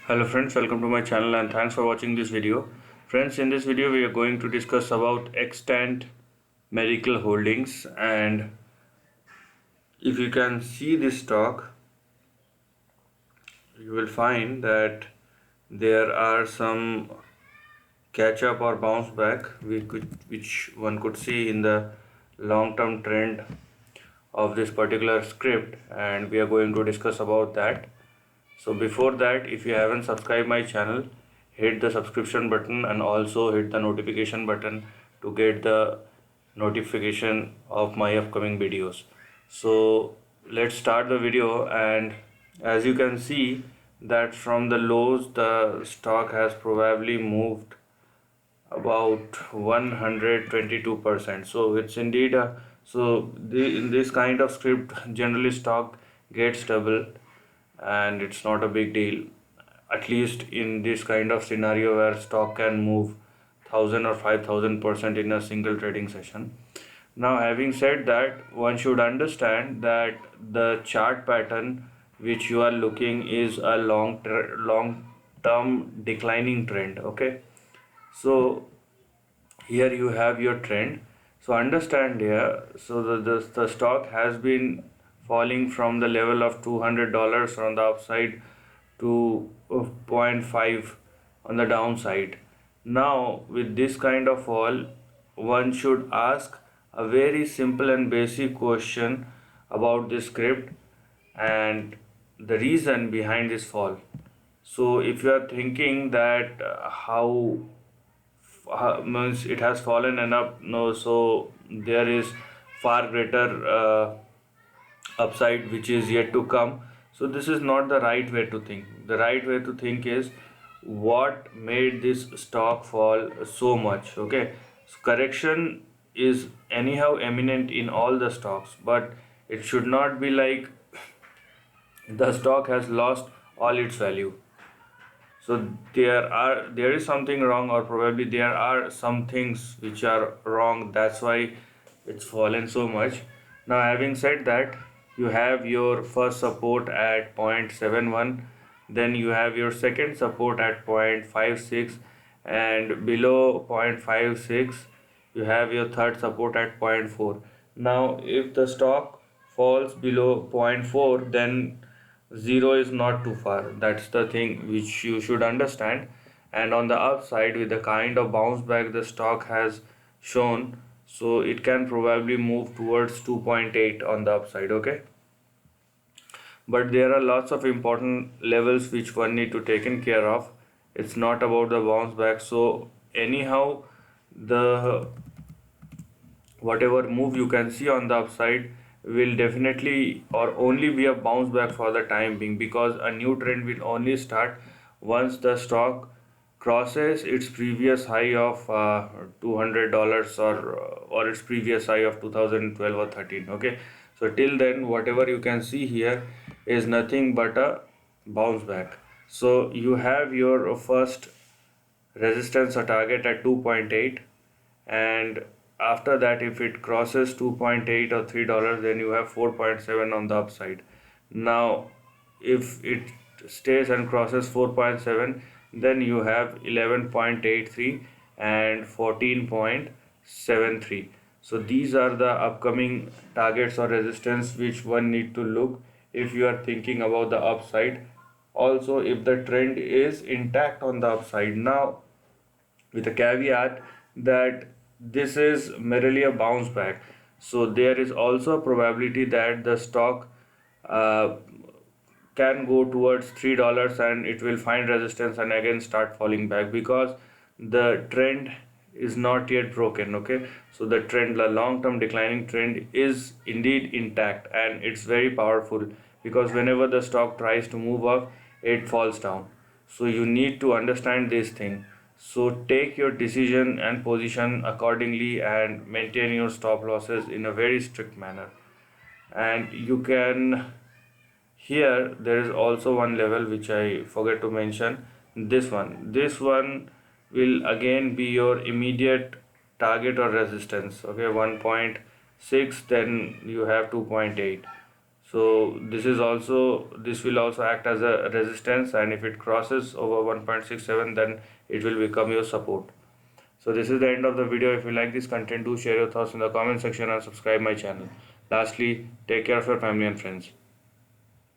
Hello friends, welcome to my channel and thanks for watching this video. Friends, in this video we are going to discuss about extant medical holdings, and if you can see this stock, you will find that there are some catch up or bounce back which one could see in the long term trend of this particular script, and we are going to discuss about that. So before that, if you haven't subscribed my channel, hit the subscription button and also hit the notification button to get the notification of my upcoming videos. So let's start the video, and as you can see that from the lows the stock has probably moved about 122%. So it's indeed a in this kind of script generally stock gets double, and it's not a big deal, at least in this kind of scenario where stock can move 1000 or 5000% in a single trading session. Now, having said that, one should understand that the chart pattern which you are looking is a long term declining trend. Okay, so here you have your trend. So understand here, so the stock has been falling from the level of $200 on the upside to zero point 0.5 on the downside. Now with this kind of fall, one should ask a very simple and basic question about this script and the reason behind this fall. So if you are thinking that how means it has fallen enough, no, so there is far greater upside which is yet to come. So this is not the right way to think. The right way to think is what made this stock fall so much. Okay, so correction is anyhow imminent in all the stocks, but it should not be like the stock has lost all its value. So there is something wrong, or probably there are some things which are wrong, that's why it's fallen so much. Now having said that, you have your first support at 0.71, then you have your second support at 0.56, and below 0.56 you have your third support at zero point 0.4. Now if the stock falls below zero point 0.4, then zero is not too far. That's the thing which you should understand. And on the upside, with the kind of bounce back the stock has shown, so it can probably move towards 2.8 on the upside. Okay, but there are lots of important levels which one need to taken care of. It's not about the bounce back. So anyhow, the whatever move you can see on the upside will definitely or only be a bounce back for the time being, because a new trend will only start once the stock crosses its previous high of $200, or its previous high of 2012 or 13. Okay, so till then whatever you can see here is nothing but a bounce back. So you have your first resistance or target at 2.8, and after that if it crosses 2.8 or $3, then you have 4.7 on the upside. Now if it stays and crosses 4.7, then you have 11.83 and 14.73. so these are the upcoming targets or resistance which one need to look if you are thinking about the upside. Also, if the trend is intact on the upside, now with a caveat that this is merely a bounce back, so there is also a probability that the stock uh, can go towards $3 and it will find resistance and again start falling back, because the trend is not yet broken. Okay, so the trend, the long term declining trend, is indeed intact and it's very powerful, because whenever the stock tries to move up, it falls down. So you need to understand this thing. So take your decision and position accordingly and maintain your stop losses in a very strict manner. And you can, here there is also one level which I forget to mention. This one will again be your immediate target or resistance. Okay, 1.6, then you have 2.8. So this will also act as a resistance, and if it crosses over 1.67, then it will become your support. So this is the end of the video. If you like this content, do share your thoughts in the comment section and subscribe my channel. Lastly, take care of your family and friends.